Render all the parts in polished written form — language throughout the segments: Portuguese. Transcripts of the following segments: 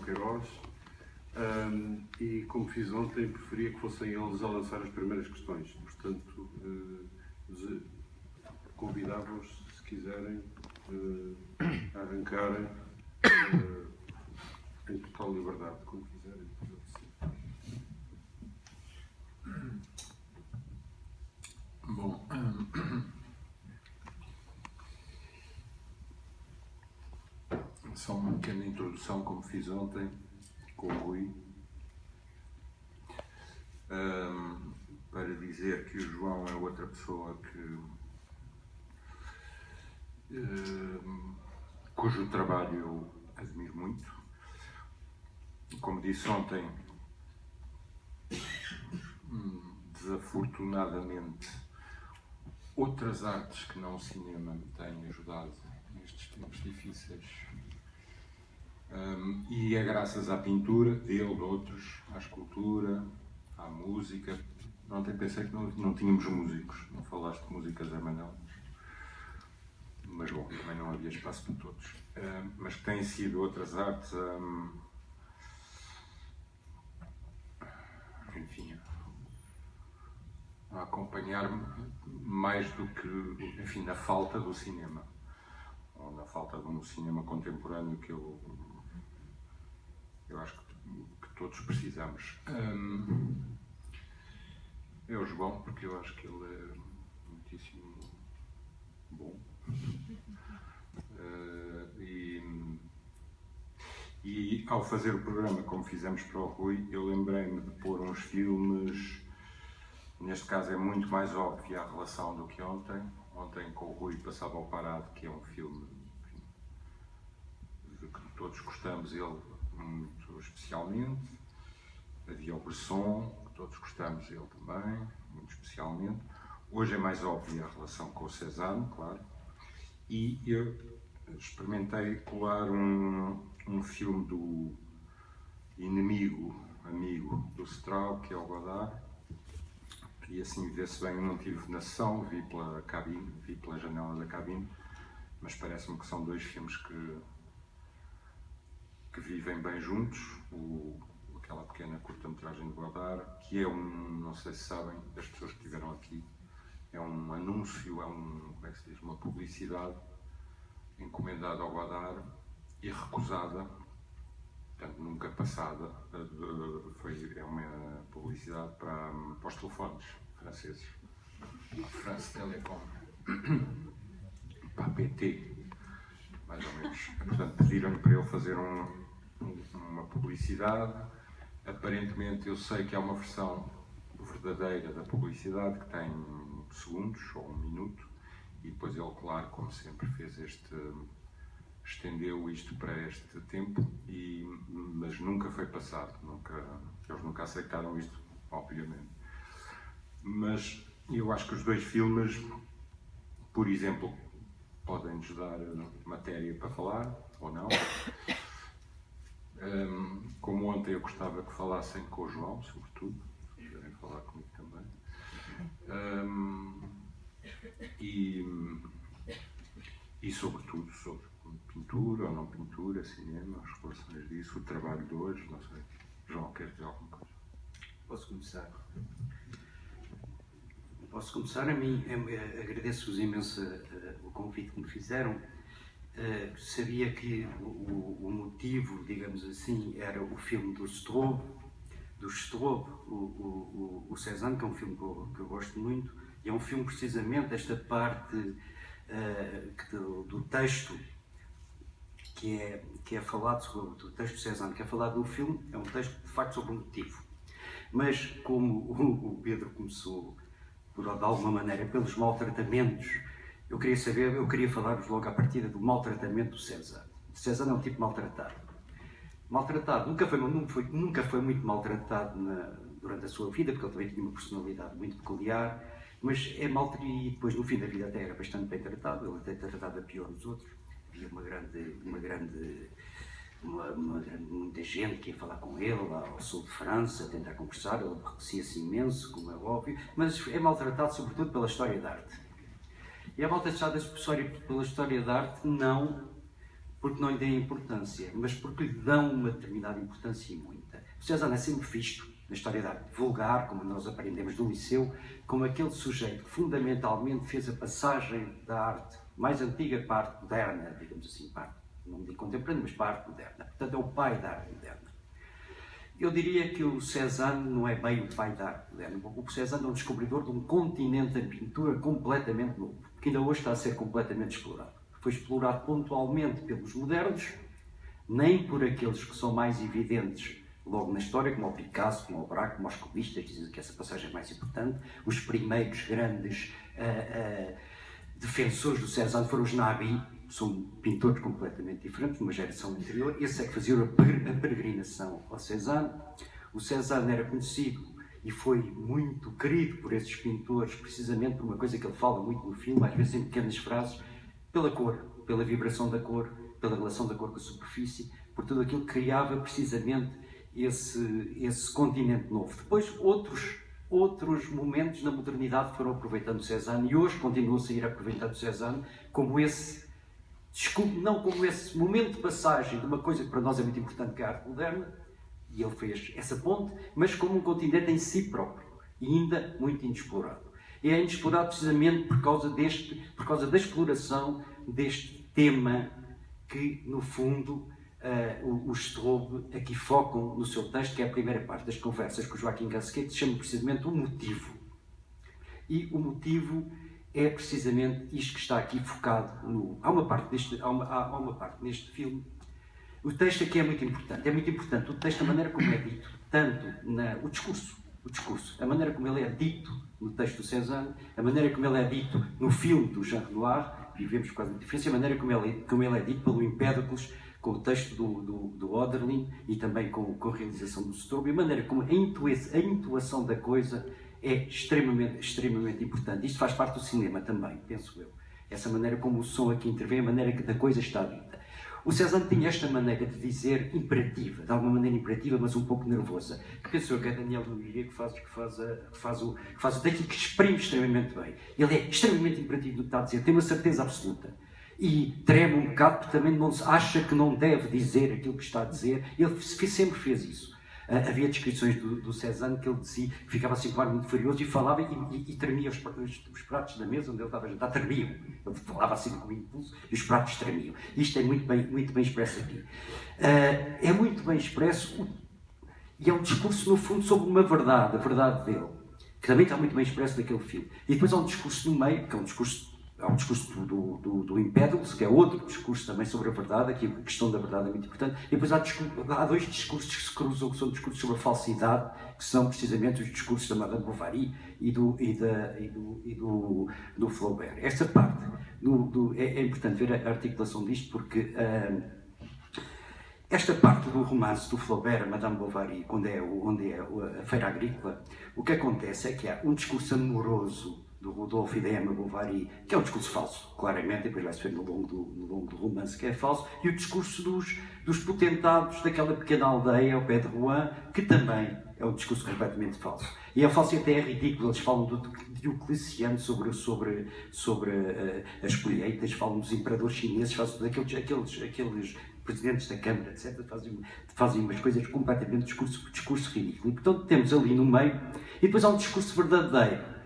Queiroz, e como fiz ontem, preferia que fossem eles a lançar as primeiras questões. Portanto, convidava-os, se quiserem, a arrancarem em total liberdade, como quiserem. Bom, só uma pequena introdução, como fiz ontem com o Rui, para dizer que o João é outra pessoa cujo trabalho eu admiro muito. Como disse ontem, desafortunadamente, outras artes que não o cinema me têm ajudado nestes tempos difíceis. E é graças à pintura dele, de outros, à escultura, à música. Ontem pensei que não tínhamos músicos, não falaste de música, Zé Manuel. Mas bom, também não havia espaço para todos. Mas que têm sido outras artes, enfim, a acompanhar-me mais do que, enfim, na falta do cinema, ou na falta de um cinema contemporâneo que eu acho que todos precisamos. É o João, porque eu acho que ele é muitíssimo bom. E ao fazer o programa, como fizemos para o Rui, eu lembrei-me de pôr uns filmes. Neste caso é muito mais óbvia a relação do que ontem. Ontem com o Rui passava ao Parado, que é um filme, enfim, de que todos gostamos, ele muito especialmente. Havia o Bresson, que todos gostamos, ele também, muito especialmente. Hoje é mais óbvia a relação com o Cézanne, claro. E eu experimentei colar um filme do amigo do Strauss, que é o Godard. E assim vê-se bem, eu não tive na sessão, vi pela cabine, vi pela janela da cabine, mas parece-me que são dois filmes que vivem bem juntos. Aquela pequena curta-metragem de Godard, que é não sei se sabem, das pessoas que estiveram aqui, é um anúncio, como é que se diz, uma publicidade encomendada ao Godard e recusada, portanto nunca passada. É uma publicidade para os telefones franceses, para a France Telecom, para a PT, mais ou menos. Portanto, pediram-lhe para ele fazer uma publicidade. Aparentemente eu sei que há uma versão verdadeira da publicidade que tem segundos ou 1 minuto, e depois ele, claro, como sempre, estendeu isto para este tempo, mas nunca foi passado, eles nunca aceitaram isto, obviamente. Mas eu acho que os dois filmes, por exemplo, podem-nos dar matéria para falar, ou não. Como ontem eu gostava que falassem com o João, sobretudo, se quiserem falar comigo também. E sobretudo sobre pintura ou não pintura, cinema, as relações disso, o trabalho de hoje, não sei. João, queres dizer alguma coisa? Posso começar? A mim, agradeço-vos imenso o convite que me fizeram. Sabia que o motivo, digamos assim, era o filme do Straub, o Cézanne, que é um filme que eu gosto muito, e é um filme precisamente esta parte do texto que é falado sobre o texto de Cézanne, que é falado no filme, é um texto de facto sobre um motivo. Mas como o Pedro começou, de alguma maneira, pelos maltratamentos, eu queria falar-vos logo à partida do maltratamento do Cézanne. Cézanne é um tipo maltratado. Nunca foi muito maltratado durante a sua vida, porque ele também tinha uma personalidade muito peculiar, mas e depois no fim da vida até era bastante bem tratado, ele até tratava pior dos outros. Havia muita gente que ia falar com ele lá ao sul de França, a tentar conversar, ele aborrecia-se imenso, como é óbvio, mas é maltratado sobretudo pela história da arte. E é maltratado pela história da arte não porque não lhe deem importância, mas porque lhe dão uma determinada importância e muita. O Cézanne é sempre visto, na história da arte vulgar, como nós aprendemos no liceu, como aquele sujeito que fundamentalmente fez a passagem da arte mais antiga para a arte moderna, digamos assim, para a arte, não digo contemporânea, mas para a arte moderna. Portanto, é o pai da arte moderna. Eu diria que o Cézanne não é bem o pai da arte moderna. O Cézanne é um descobridor de um continente da pintura completamente novo, que ainda hoje está a ser completamente explorado. Foi explorado pontualmente pelos modernos, nem por aqueles que são mais evidentes logo na história, como o Picasso, como o Braque, como os cubistas, dizem que essa passagem é mais importante. Os primeiros grandes defensores do Cézanne foram os Nabi, são pintores completamente diferentes, uma geração anterior. Esse é que fazia a peregrinação ao Cézanne. O Cézanne era conhecido e foi muito querido por esses pintores, precisamente por uma coisa que ele fala muito no filme, às vezes em pequenas frases, pela cor, pela vibração da cor, pela relação da cor com a superfície, por tudo aquilo que criava precisamente esse continente novo. Depois, outros momentos na modernidade foram aproveitando Cézanne, e hoje continua-se a ir aproveitando Cézanne como esse, não como esse momento de passagem de uma coisa que para nós é muito importante, que é a arte moderna, e ele fez essa ponte, mas como um continente em si próprio, e ainda muito inexplorado. E é inexplorado precisamente por causa da exploração deste tema que, no fundo, os Straub aqui focam no seu texto, que é a primeira parte das conversas com o Joaquim Gasquet, que se chama precisamente o motivo. E o motivo é precisamente isto que está aqui focado no... Há uma parte neste filme. O texto aqui é muito importante. É muito importante o texto, a maneira como é dito, tanto o discurso, a maneira como ele é dito no texto do Cézanne, a maneira como ele é dito no filme do Jean Renoir, vivemos quase uma diferença, a maneira como ele é dito pelo Empédocles, com o texto do Oderlin e também com a realização do Straub, e a maneira como a intuação da coisa é extremamente importante. Isto faz parte do cinema também, penso eu. Essa maneira como o som aqui intervém, a maneira que a coisa está dita. O Cézanne tinha esta maneira de dizer imperativa, de alguma maneira imperativa, mas um pouco nervosa, que penso eu que é Daniel Luria que faz o texto, que exprime extremamente bem. Ele é extremamente imperativo do que está a dizer, tem uma certeza absoluta. E treme um bocado porque também acha que não deve dizer aquilo que está a dizer. Ele sempre fez isso. Havia descrições do Cézanne que ele dizia que ficava assim com ar muito furioso e falava e tremia os pratos da mesa onde ele estava a jantar, tremiam. Ele falava assim com impulso e os pratos tremiam. Isto é muito bem expresso aqui. É muito bem expresso e é um discurso, no fundo, sobre uma verdade, a verdade dele, que também está muito bem expresso naquele filme. E depois há um discurso no meio, que é um discurso do Empédocles, que é outro discurso também sobre a verdade, aqui a questão da verdade é muito importante, e depois há dois discursos que se cruzam, que são discursos sobre a falsidade, que são precisamente os discursos da Madame Bovary e do Flaubert. Esta parte é importante ver a articulação disto, porque esta parte do romance do Flaubert, a Madame Bovary, onde é a Feira Agrícola, o que acontece é que há um discurso amoroso do Rodolphe e da Emma Bovary, que é um discurso falso, claramente, e depois vai-se ver no longo do romance que é falso, e o discurso dos potentados daquela pequena aldeia ao pé de Rouen, que também é um discurso completamente falso. E é falso e até é ridículo, eles falam do Diocleciano sobre as colheitas, falam dos imperadores chineses, falam daqueles presidentes da Câmara, etc., fazem umas coisas completamente discurso ridículo. E, portanto, temos ali no meio, e depois há um discurso verdadeiro,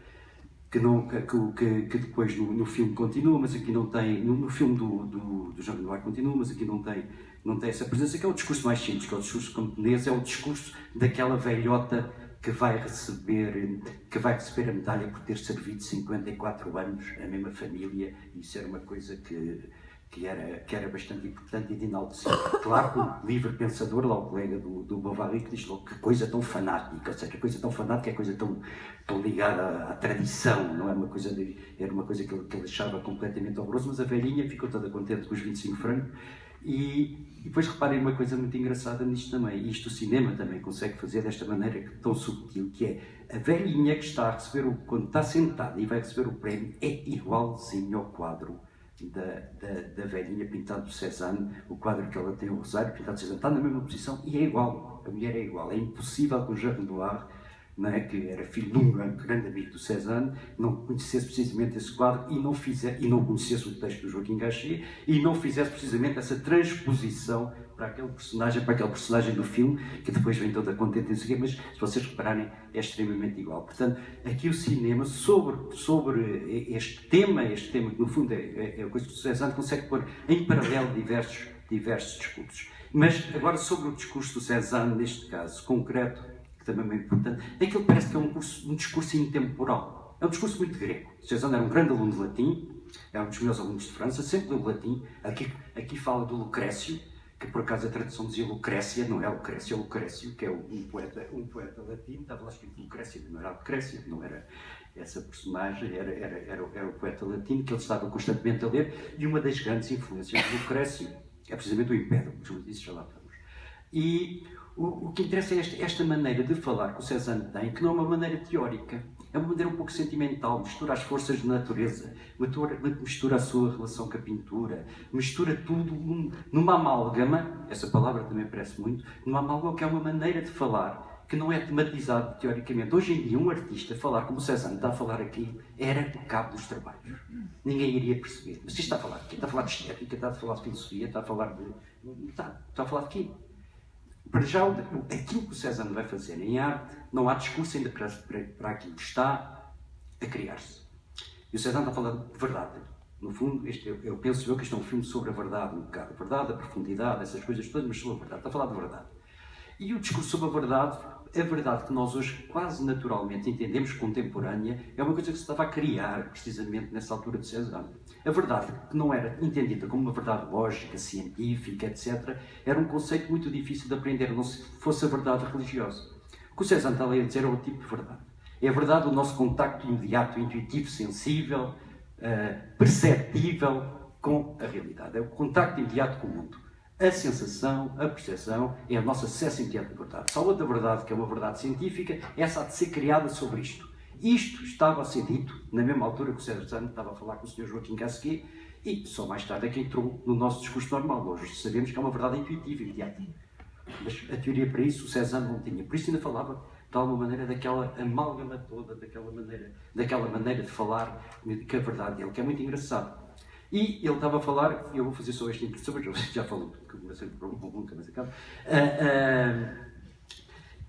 que depois no filme continua, mas aqui não tem, no filme do Jean Renoir continua, mas aqui não tem essa presença, que é o discurso mais simples, que é o discurso camponês, é o discurso daquela velhota que vai receber a medalha por ter servido 54 anos a mesma família, e isso era uma coisa que era bastante importante e de enaltecer. Claro que o livre pensador, lá o colega do Bovary, que diz logo que coisa tão fanática, ou seja, coisa tão fanática é coisa tão ligada à tradição, não é uma coisa era uma coisa que ele achava completamente horroroso, mas a velhinha ficou toda contente com os 25 francos. E depois reparem uma coisa muito engraçada nisto também, e isto o cinema também consegue fazer desta maneira tão subtil, que é a velhinha que está a receber, quando está sentada e vai receber o prémio, é igualzinho ao quadro da velhinha pintado por Cézanne, o quadro que ela tem, o rosário pintado por Cézanne, está na mesma posição e é igual, a mulher é igual. É impossível que o Jean Renoir não é? Que era filho de um grande amigo do Cézanne, não conhecesse precisamente esse quadro e não conhecesse o texto do Joaquim Garcia e não fizesse precisamente essa transposição para aquele personagem do filme, que depois vem toda contente em seguir, mas se vocês repararem, é extremamente igual. Portanto, aqui o cinema, sobre este tema que no fundo é a coisa que o Cézanne consegue pôr em paralelo diversos discursos. Mas agora sobre o discurso do Cézanne, neste caso concreto, que também é muito importante, aquilo parece que é um discurso intemporal. É um discurso muito grego. Cézanne era um grande aluno de latim, é um dos meus alunos de França, sempre leu latim. Aqui fala do Lucrécio, que por acaso a tradução dizia Lucrécia, não é Lucrécio, é Lucrécio, que é um poeta latino. Estava lá escrito Lucrécia, não era Lucrécia, não era essa personagem, era o poeta latino que ele estava constantemente a ler, e uma das grandes influências de Lucrécio é precisamente o Império, como disse, já lá vamos. E o que interessa é esta maneira de falar que o Cézanne tem, que não é uma maneira teórica, é uma maneira um pouco sentimental, mistura as forças da natureza, mistura a sua relação com a pintura, mistura tudo numa amálgama, essa palavra também aparece muito, numa amálgama que é uma maneira de falar que não é tematizado teoricamente. Hoje em dia, um artista falar como o Cézanne está a falar aqui era o cabo dos trabalhos. Ninguém iria perceber. Mas isto está a falar de quê? Está a falar de estética, está a falar de filosofia, está a falar de... Está a falar de quê? Para já, aquilo que o Cézanne vai fazer em arte, não há discurso ainda para aquilo que está a criar-se. E o Cézanne está a falar de verdade. No fundo, eu penso que isto é um filme sobre a verdade, um bocado. A verdade, a profundidade, essas coisas todas, mas sobre a verdade. Está a falar de verdade. E o discurso sobre a verdade que nós hoje quase naturalmente entendemos contemporânea, é uma coisa que se estava a criar precisamente nessa altura de Cézanne. A verdade, que não era entendida como uma verdade lógica, científica, etc., era um conceito muito difícil de aprender, não se fosse a verdade religiosa. O que o Cézanne está a dizer é o tipo de verdade. É a verdade do nosso contacto imediato, intuitivo, sensível, perceptível com a realidade. É o contacto imediato com o mundo. A sensação, a percepção é o nosso acesso imediato à verdade. Só outra verdade, que é uma verdade científica, essa há de ser criada sobre isto. Isto estava a ser dito na mesma altura que o Cézanne estava a falar com o Sr. Joaquim Gasquet, e só mais tarde é que entrou no nosso discurso normal. Hoje sabemos que é uma verdade intuitiva, imediata. Mas a teoria para isso o Cézanne não tinha. Por isso ainda falava de alguma maneira daquela amálgama toda, daquela maneira de falar, que a verdade dele, que é muito engraçado. E ele estava a falar, eu vou fazer só esta introdução, mas já falou, porque eu comecei por nunca mais acabo.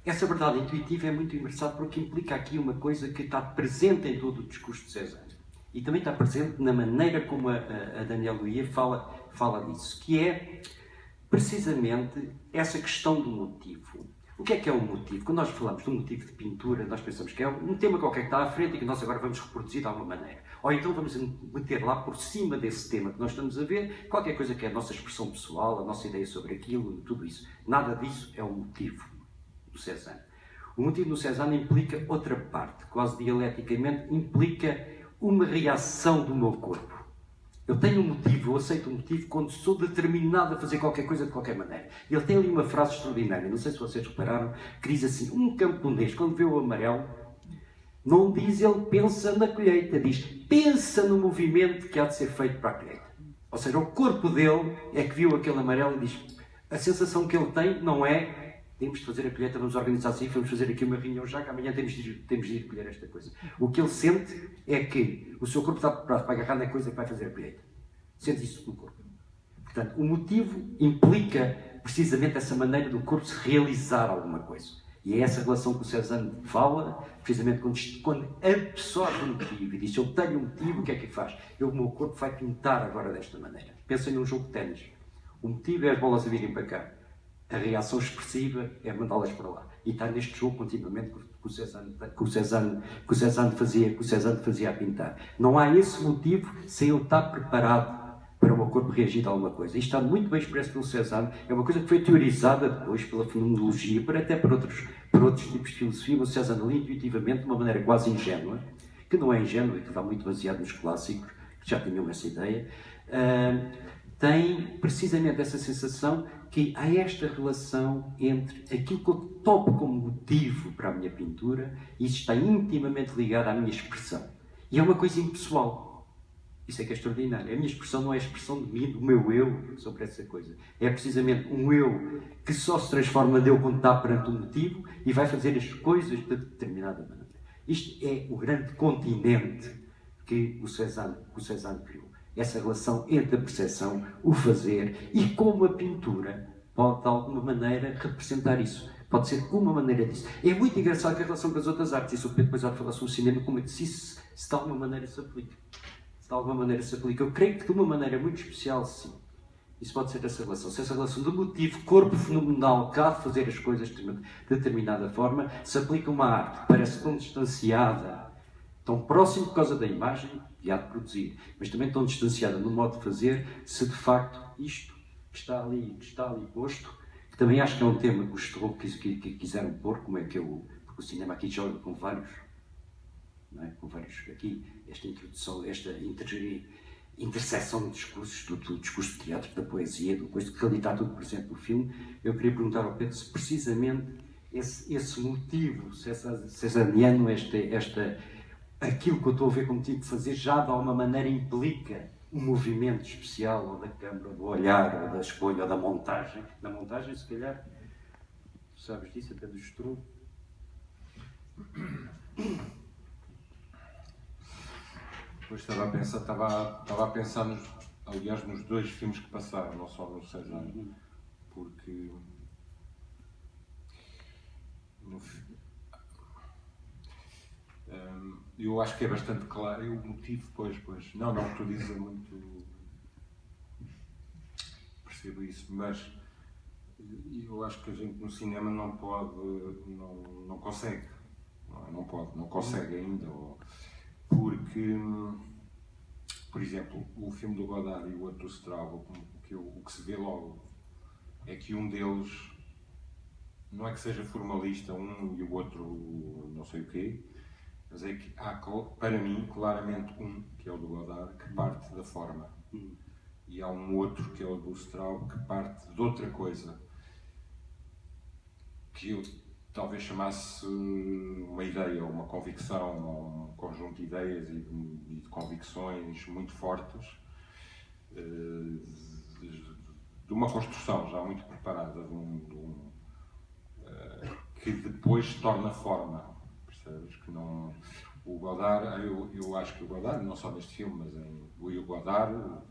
Essa verdade intuitiva é muito engraçada porque implica aqui uma coisa que está presente em todo o discurso de Cézanne. E também está presente na maneira como a Danielle Louis fala disso, que é precisamente essa questão do motivo. O que é o motivo? Quando nós falamos de um motivo de pintura, nós pensamos que é um tema qualquer que está à frente e que nós agora vamos reproduzir de alguma maneira. Ou então vamos meter lá por cima desse tema que nós estamos a ver qualquer coisa que é a nossa expressão pessoal, a nossa ideia sobre aquilo, tudo isso. Nada disso é o motivo do Cézanne. O motivo do Cézanne implica outra parte, quase dialeticamente, implica uma reação do meu corpo. Eu tenho um motivo, eu aceito um motivo quando sou determinado a fazer qualquer coisa de qualquer maneira. Ele tem ali uma frase extraordinária, não sei se vocês repararam, que diz assim: um camponês, quando vê o amarelo, não diz ele pensa na colheita, diz pensa no movimento que há de ser feito para a colheita. Ou seja, o corpo dele é que viu aquele amarelo e diz, a sensação que ele tem não é temos de fazer a colheita, vamos organizar assim, vamos fazer aqui uma reunião já, que amanhã temos de ir colher esta coisa. O que ele sente é que o seu corpo está preparado para agarrar na coisa que vai fazer a colheita. Sente isso no corpo. Portanto, o motivo implica precisamente essa maneira do corpo se realizar alguma coisa. E é essa relação que o Cézanne fala, precisamente quando absorve um motivo e diz, eu tenho um motivo, o que é que faz? O meu corpo vai pintar agora desta maneira. Pensem num jogo de ténis. O motivo é as bolas a virem para cá. A reação expressiva é mandá-las para lá. E está neste jogo continuamente que o Cézanne fazia a pintar. Não há esse motivo sem eu estar preparado para o meu corpo reagir a alguma coisa. Isto está muito bem expresso pelo Cézanne. É uma coisa que foi teorizada depois pela fenomenologia, até por outros tipos de filosofia, mas o Cézanne ali intuitivamente, de uma maneira quase ingênua, que não é ingênua e que está muito baseado nos clássicos, que já tinham essa ideia, tem precisamente essa sensação que há esta relação entre aquilo que eu topo como motivo para a minha pintura e isso está intimamente ligado à minha expressão. E é uma coisa impessoal. Isso é que é extraordinário. A minha expressão não é a expressão de mim, do meu eu, sobre essa coisa. É precisamente um eu que só se transforma de eu quando está perante um motivo e vai fazer as coisas de determinada maneira. Isto é o grande continente que o Cézanne criou. Essa relação entre a percepção, o fazer e como a pintura pode, de alguma maneira, representar isso. Pode ser uma maneira disso. É muito engraçado que a relação com as outras artes, isso o Pedro depois há de falar sobre o cinema, como é que se de alguma maneira se aplica. Se de alguma maneira se aplica. Eu creio que de uma maneira muito especial, sim. Isso pode ser essa relação. Se essa relação do motivo, corpo fenomenal, que há de fazer as coisas de determinada forma, se aplica uma arte que parece tão distanciada, tão próximo por causa da imagem que há de produzir, mas também tão distanciada no modo de fazer, se de facto isto que está ali posto, que também acho que é um tema que os Stroh quiseram pôr, como é que porque o cinema aqui joga com vários, não é? Com vários aqui, esta introdução, esta interseção de discursos, do discurso de teatro, da poesia, do coisa que ali está tudo presente no filme. Eu queria perguntar ao Pedro se precisamente esse motivo cesariano, aquilo que eu estou a ver como tive de fazer, já de alguma maneira implica um movimento especial, ou da câmara, ou do olhar, ou da escolha, ou da montagem. Da montagem, se calhar, tu sabes disso, até do Stroh. Depois estava a pensar aliás, nos dois filmes que passaram, não só no Cézanne, porque eu acho que é bastante claro, e o motivo, pois, não, o que tu dizes é muito, percebo isso, mas eu acho que a gente no cinema não pode, não consegue, não consegue ainda, porque, por exemplo, o filme do Godard e o outro do Strauss, o que se vê logo é que um deles não é que seja formalista, um e o outro não sei o quê, mas é que há, para mim, claramente que é o do Godard, que parte da forma. E há um outro, que é o do Strauss, que parte de outra coisa, que eu talvez chamasse uma ideia, uma convicção, ou um conjunto de ideias e de convicções muito fortes, de uma construção já muito preparada, que depois se torna forma. Percebes? Que não, o Godard, eu acho que o Godard, não só neste filme, mas o Godard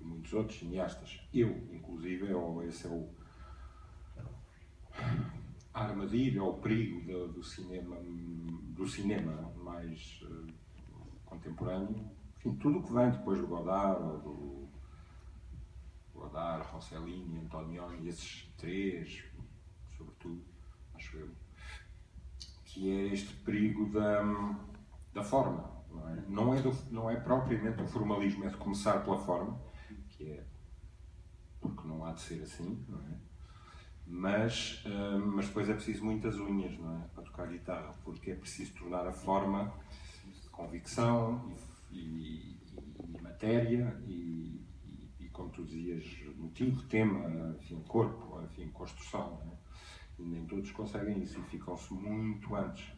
e muitos outros cineastas, inclusive, esse é a armadilha ou o perigo do cinema mais contemporâneo. Enfim, tudo o que vem depois do Godard, ou do Godard, Rossellini, Antonioni, esses três, sobretudo, acho eu, que é este perigo da forma. Não é propriamente o formalismo, é de começar pela forma, que é porque não há de ser assim, não é? Mas depois é preciso muitas unhas, não é? Para tocar guitarra, porque é preciso tornar a forma convicção e matéria e, como tu dizias, motivo, tema, enfim, corpo, enfim, construção, não é? E nem todos conseguem isso e ficam-se muito antes.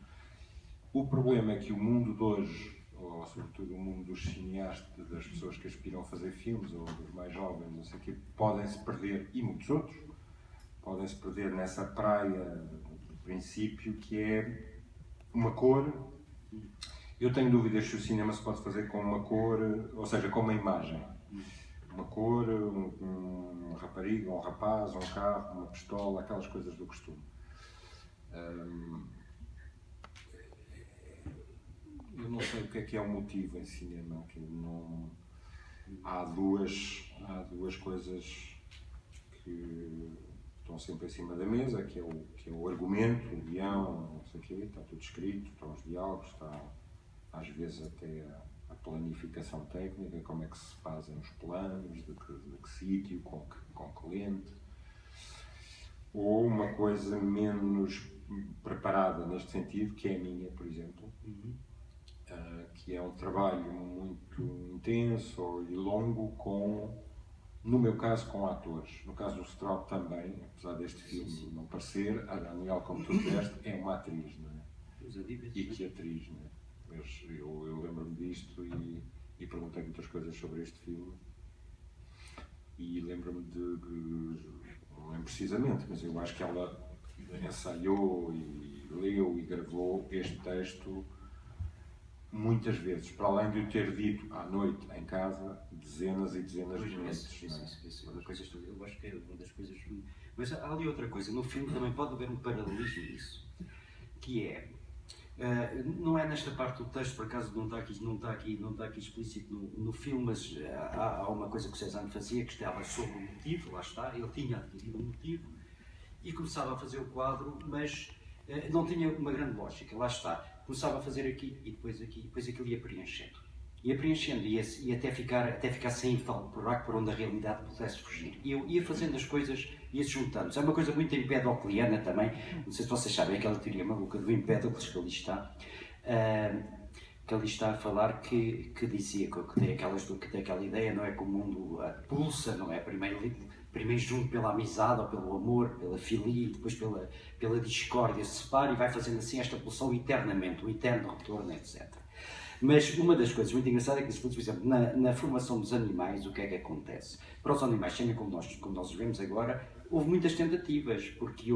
O problema é que o mundo de hoje, ou sobretudo o mundo dos cineastas, das pessoas que aspiram a fazer filmes, ou dos mais jovens, não sei o quê, podem-se perder, e muitos outros, podem-se perder nessa praia do princípio, que é uma cor. Eu tenho dúvidas se o cinema se pode fazer com uma cor, ou seja, com uma imagem. Uma cor, um rapariga, um rapaz, um carro, uma pistola, aquelas coisas do costume. Eu não sei o que é o motivo em cinema, que não... Há duas coisas que estão sempre em cima da mesa, que é o argumento, o guião, não sei o quê, está tudo escrito, estão os diálogos, está às vezes até a planificação técnica, como é que se fazem os planos, de que sítio, com que lente. Ou uma coisa menos preparada neste sentido, que é a minha, por exemplo, que é um trabalho muito intenso e longo no meu caso, com atores. No caso do Strauss também, apesar deste filme não parecer, a Daniel, como tu disseste, é uma atriz, não é? E que atriz, não é? Eu lembro-me disto e e perguntei muitas coisas sobre este filme. E lembro-me não lembro precisamente, mas eu acho que ela ensaiou e leu e gravou este texto muitas vezes, para além de o ter dito à noite em casa dezenas e dezenas de vezes. Isso é uma coisa, eu acho que é uma das coisas. Mas há ali outra coisa, no filme também pode haver um paralelismo nisso, que é. Não é nesta parte do texto, por acaso não está aqui explícito no filme, mas há uma coisa que o Cézanne fazia, que estava sobre o motivo, lá está, ele tinha adquirido o motivo e começava a fazer o quadro, mas não tinha uma grande lógica, lá está, começava a fazer aqui e depois aquilo ia preenchendo. Ia preenchendo e até ficar sem tal buraco por onde a realidade pudesse fugir. E eu ia fazendo as coisas, ia-se juntando. É uma coisa muito empedocliana também. Não sei se vocês sabem aquela teoria maluca do Empédocles que ali está a falar, que dizia que tem aquela ideia, não é, que o mundo pulsa, não é? Primeiro junto pela amizade ou pelo amor, pela filia, e depois pela discórdia se separa e vai fazendo assim esta pulsão eternamente, o eterno retorno, etc. Mas uma das coisas muito engraçadas é que, por exemplo, na formação dos animais, o que é que acontece? Para os animais serem como nós os vemos agora, houve muitas tentativas, porque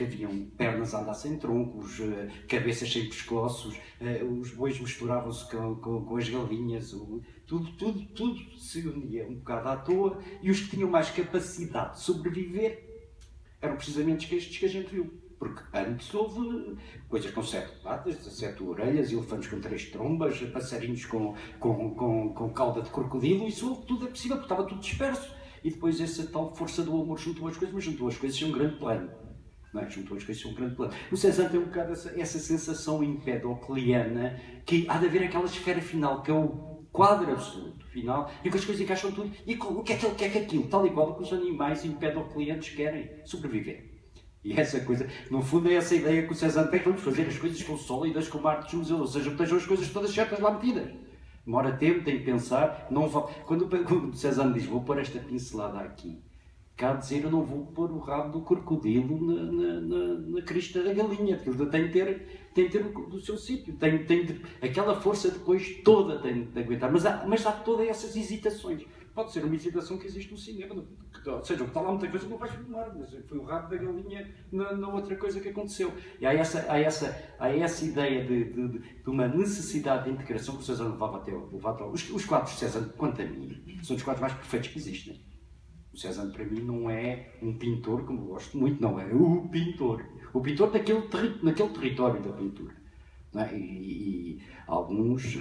haviam pernas a andar sem troncos, cabeças sem pescoços, os bois misturavam-se com as galinhas, tudo se unia um bocado à toa, e os que tinham mais capacidade de sobreviver eram precisamente estes que a gente viu. Porque antes houve coisas com 7 patas, 17 orelhas, elefantes com 3 trombas, passarinhos com cauda de crocodilo, isso tudo é possível, porque estava tudo disperso. E depois essa tal força do amor juntou as coisas, mas juntou as coisas sem um grande plano. Não é? Juntou as coisas sem um grande plano. O Cézanne tem um bocado essa sensação empedocliana, que há de haver aquela esfera final, que é o quadro absoluto final, em que as coisas encaixam tudo. E o que é que aquilo? Tal e qual que os animais empedoclianos querem sobreviver. E essa coisa, no fundo, é essa ideia que o Cézanne tem, vamos fazer as coisas com sólidas, como a arte dos museus, ou seja, estejam as coisas todas certas lá metidas. Demora tempo, tem que pensar. Quando o Cézanne diz, vou pôr esta pincelada aqui, quer dizer, eu não vou pôr o rabo do crocodilo na crista da galinha, aquilo tem que ter o seu sítio, aquela força depois toda tem de aguentar, mas há todas essas hesitações. Pode ser uma hesitação que existe no cinema, ou seja, está lá muita coisa que não vais filmar, mas foi o rabo da galinha na outra coisa que aconteceu. E há essa ideia de uma necessidade de integração que o Cézanne levava até os quadros de Cézanne, quanto a mim, são os quadros mais perfeitos que existem. O Cézanne, para mim, não é um pintor, como eu gosto muito, não é o pintor. O pintor naquele território da pintura. Não é? E alguns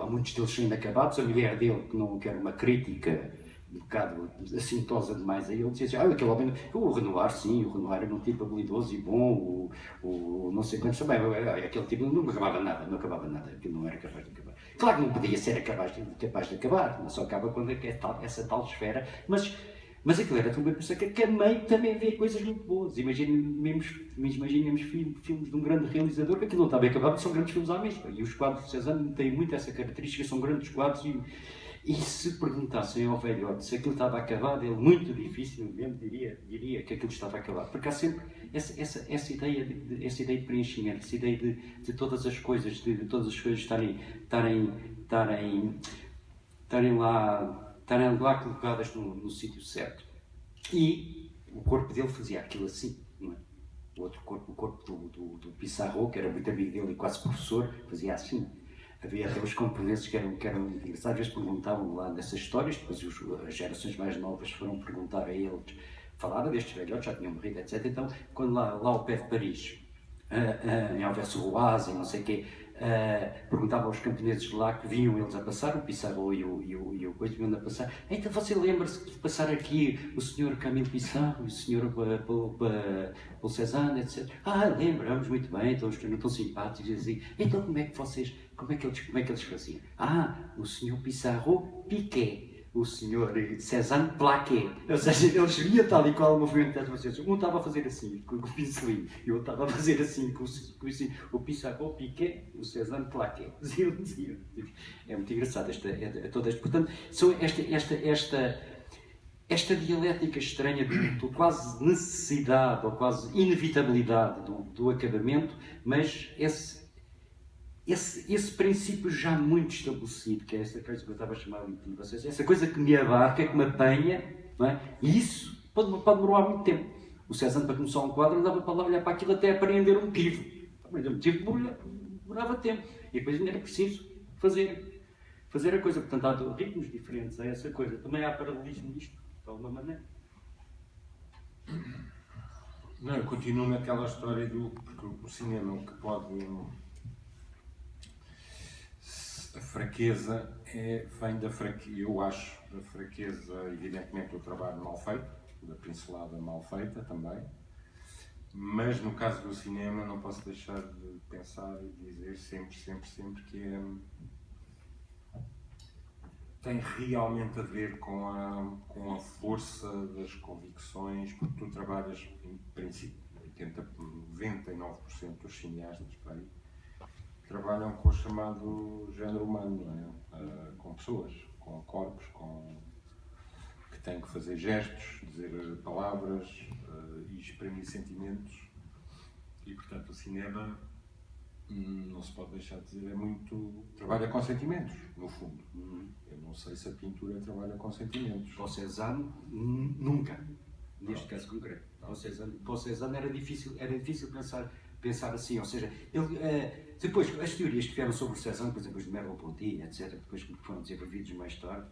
há muitos deles inacabados. A mulher dele, que não quer uma crítica um bocado assintosa demais a ele, dizia assim, aquele homem, o Renoir, sim, o Renoir era um tipo habilidoso e bom, o não sei quantos também, aquele tipo não acabava nada, aquilo não era capaz de acabar. Claro que não podia ser capaz de acabar, mas só acaba quando é essa tal esfera, mas aquilo era tão bem pensado que a mãe também vê coisas muito boas. Imaginemos filmes de um grande realizador, que aquilo não está bem acabado, são grandes filmes à mesma. E os quadros de Cézanne têm muito essa característica, são grandes quadros. E se perguntassem ao velhote se aquilo estava acabado, ele muito dificilmente diria que aquilo estava acabado. Porque há sempre essa ideia de preenchimento, essa ideia de todas as coisas, estarem lá colocadas no sítio certo. E o corpo dele fazia aquilo assim, não é? O corpo do Pissarro, que era muito amigo dele e quase professor, fazia assim. Havia até os camponeses que eram engraçados, às vezes perguntavam lá dessas histórias, depois as gerações mais novas foram perguntar a eles, falaram destes velhotes, já tinham morrido, etc. Então, quando lá ao pé de Paris, em Alves-Roaz, e não sei o quê, perguntava aos camponeses de lá que vinham eles a passar, o Pissarro e o Coito vinham a passar. Então você lembra-se de passar aqui o senhor Camille Pissarro, o senhor Paul Cézanne, etc. Lembramos muito bem, estão tão simpáticos, e assim. Então como é que eles faziam? O senhor Pissarro Piquet. O senhor Cézanne Plaquet. Ou seja, eles viam tal e qual o movimento das vocês. Um estava a fazer assim, com o pincelinho, e o outro estava a fazer assim, com o Pissarro Piquet, o Cézanne Plaquet. Diziam. É muito engraçado portanto, são esta dialética estranha de quase necessidade ou quase inevitabilidade do acabamento, mas esse princípio já muito estabelecido, que é essa coisa que eu estava a chamar de vocês, essa coisa que me abarca, que me apanha, não é? E isso pode demorar muito tempo. O Cézanne, para começar um quadro, não dava para lá olhar para aquilo até aprender um motivo. Aprender um motivo demorava tempo. E depois ainda era preciso fazer a coisa. Portanto, há ritmos diferentes a essa coisa. Também há paralelismo nisto, de alguma maneira. Não, eu continuo naquela história porque o cinema, o que pode... A fraqueza vem da fraqueza, eu acho, da fraqueza, evidentemente, do trabalho mal feito, da pincelada mal feita também, mas no caso do cinema não posso deixar de pensar e dizer sempre que tem realmente a ver com a força das convicções, porque tu trabalhas, em princípio, 99% dos cineastas para aí, trabalham com o chamado género humano, não é? Com pessoas, com corpos, que têm que fazer gestos, dizer palavras e exprimir sentimentos. E, portanto, o cinema, não se pode deixar de dizer, trabalha com sentimentos, no fundo. Eu não sei se a pintura trabalha com sentimentos. Para o Cézanne, nunca. Neste caso concreto. Para o Cézanne era difícil pensar assim, ou seja, depois as teorias que vieram sobre o Cézanne, por exemplo, as de Merleau-Ponty, etc., depois que foram desenvolvidos mais tarde,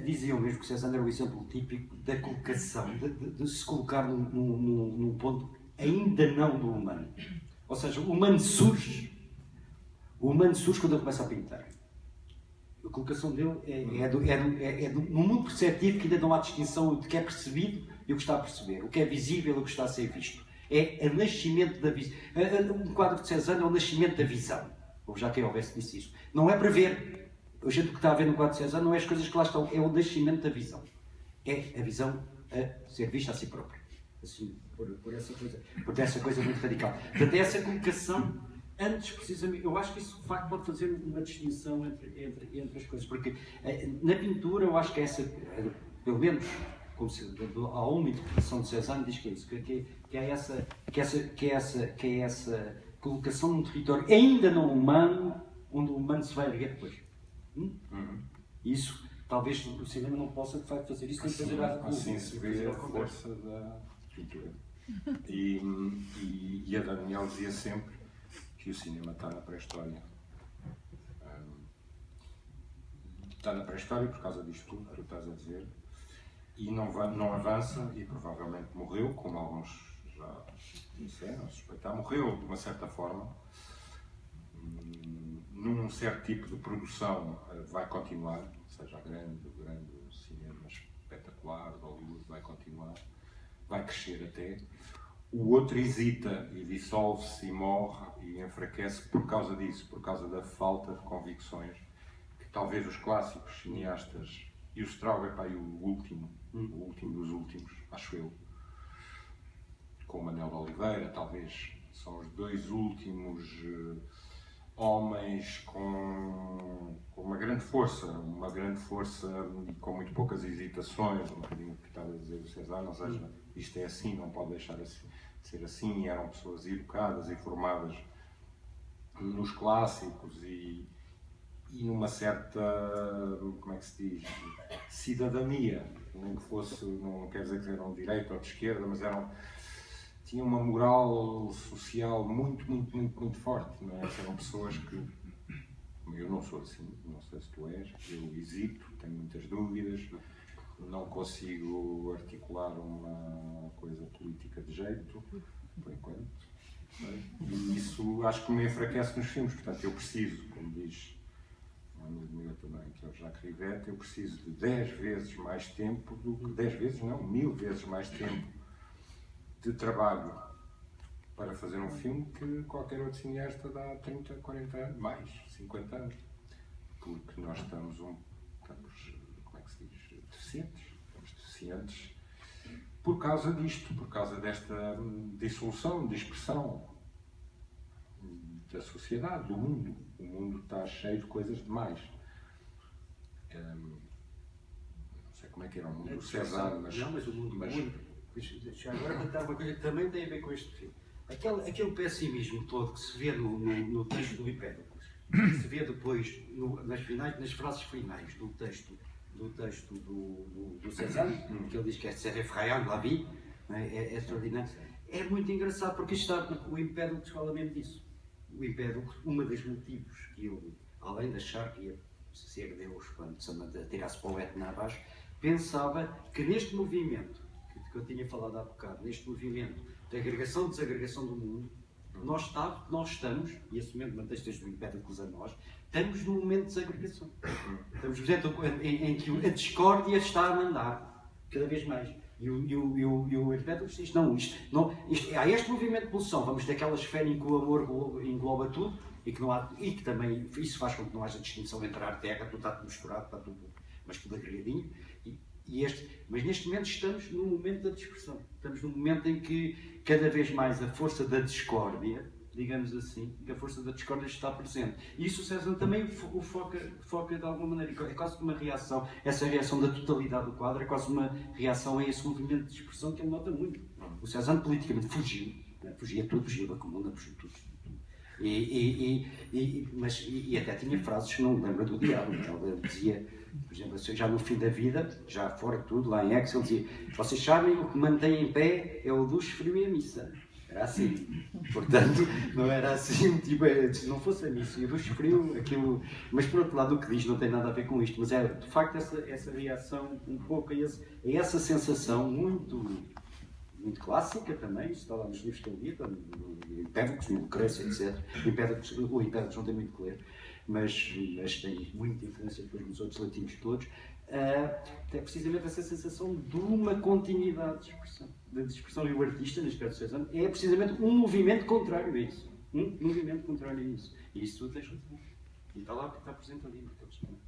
diziam mesmo que o Cézanne era o exemplo típico da colocação, de se colocar num ponto ainda não do humano. Ou seja, o humano surge quando ele começa a pintar. A colocação dele num mundo perceptivo que ainda não há distinção do que é percebido e o que está a perceber, o que é visível e o que está a ser visto. É o nascimento da visão. Um quadro de Cézanne é o nascimento da visão. Ou já quem houvesse disse isso. Não é para ver. A gente que está a ver no quadro de Cézanne não é as coisas que lá estão, é o nascimento da visão. É a visão a ser vista a si própria. Assim, por essa coisa muito radical. Portanto, é essa colocação antes, precisamente. Eu acho que isso de facto pode fazer uma distinção entre as coisas. Porque na pintura eu acho que essa, pelo menos, como se há uma interpretação de Cézanne, diz que é isso, que é essa colocação num território ainda não humano, onde o humano se vai erguer depois. Isso, talvez o cinema não possa de facto fazer isso, assim, assim se vê a força da pintura. E a Daniel dizia sempre que o cinema está na pré-história. Está na pré-história por causa disto tudo que tu estás a dizer. E não avança, e provavelmente morreu, como alguns já disseram, suspeitar, morreu de uma certa forma. Num certo tipo de produção vai continuar, seja o grande cinema espetacular de Hollywood vai continuar, vai crescer até. O outro hesita e dissolve-se e morre e enfraquece por causa disso, por causa da falta de convicções, que talvez os clássicos cineastas, e o Strauber, pá, e o último dos últimos, acho eu, com o Manuel de Oliveira, talvez são os dois últimos homens com uma grande força e com muito poucas hesitações, um bocadinho o que estava a dizer o Cézanne, ou seja, isto é assim, não pode deixar de ser assim, e eram pessoas educadas e formadas nos clássicos e numa certa, como é que se diz, cidadania, nem que fosse, não quer dizer que eram de direita ou de esquerda, mas tinham uma moral social muito forte, não é? Eram pessoas que, eu não sou assim, não sei se tu és, eu hesito, tenho muitas dúvidas, não consigo articular uma coisa política de jeito, por enquanto, e isso acho que me enfraquece nos filmes, portanto eu preciso, como diz um amigo meu também, que é o Jacques Rivette, eu preciso de 10 vezes mais tempo, 10 vezes não, 1000 vezes mais tempo de trabalho para fazer um filme que qualquer outro cineasta dá 30, 40 anos, mais, 50 anos. Porque nós estamos como é que se diz, deficientes por causa disto, por causa desta dissolução, dispersão da sociedade, do mundo. O mundo está cheio de coisas demais. Não sei como é que era o mundo do Cézanne, mas... Não, mas o mundo... Já agora contar uma coisa que também tem a ver com este filme. Aquele pessimismo todo que se vê no texto do Empédocles, se vê depois nas frases finais do texto do Cézanne, que ele diz que é ser effrayant la vie, é extraordinário. É muito engraçado porque isto está, o Empédocles fala mesmo disso. O Empédocles, uma dos motivos que ele, além de achar que ia ser Deus quando se tirasse para o etna abaixo, pensava que neste movimento, que eu tinha falado há bocado, neste movimento de agregação e desagregação do mundo, nós estamos, e esse momento mantém-se do Empédocles a nós, estamos num momento de desagregação. Estamos, por exemplo, em que a discórdia está a mandar, cada vez mais. E o Empédocles diz, há este movimento de pulsão, vamos daquela esfera em que o amor engloba tudo, e que também isso faz com que não haja distinção entre ar e terra, tudo está misturado, está tudo, mas tudo agregadinho. Mas neste momento estamos num momento da dispersão. Estamos num momento em que cada vez mais a força da discórdia, digamos assim, que a força da discórdia está presente. E isso o Cézanne também o foca de alguma maneira. É quase uma reação, essa reação da totalidade do quadro é quase uma reação a esse movimento de dispersão que ele nota muito. O Cézanne politicamente fugiu, fugia tudo, fugia da comuna, fugia tudo. E até tinha frases que não lembra do diabo. Ele dizia, por exemplo, já no fim da vida, já fora de tudo, lá em Excel, dizia: vocês sabem, o que mantém em pé é o duche, frio e a missa. Era assim. Portanto, não era assim, tipo, se não fosse a missa e o duche frio, aquilo. Mas por outro lado, o que diz não tem nada a ver com isto, mas é de facto essa reação um pouco a essa sensação muito clássica também, isso está lá nos livros que eu li, Empédocles, Lucrécia, etc. O Empédocles não tem muito que ler, mas tem muita influência depois nos outros latinos todos. É precisamente essa sensação de uma continuidade de expressão. E o artista, neste caso Cézanne, é precisamente um movimento contrário a isso. Um movimento contrário a isso. E isso tu tens razão. E está lá, está presente ali naqueles momentos.